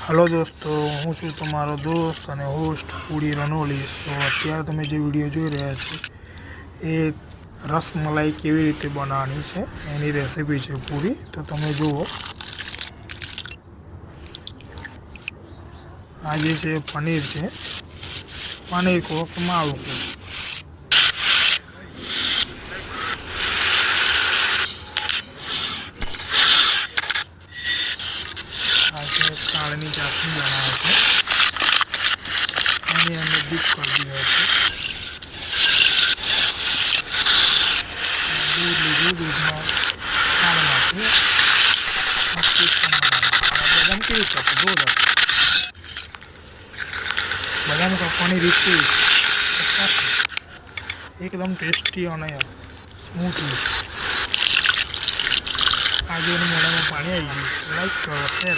Hello दोस्तों, हूँ छूँ तमारो दोस्त और होस्ट पूरी रनोली। सो अत्यारे तमे जे विडियो जोई रह्या छो ए रसमलाई केवी रीते बनावવાની છે એની રેસીપી છે પૂરી। તો તમે જુઓ, આ જે છે પનીર છે, પનીર को मावो को आज काळनी चासनी बनावे छे एनी अंदर डीप कर दिया है। दूध लीधું, दूधમાં ખાંડ નાખી બદામ કેવી કાપી જો बदाम कापવાની રીત एकदम टेस्टी અને स्मूथली। आज मोढ़ा में पानी आई गई। लाइक करो, शेयर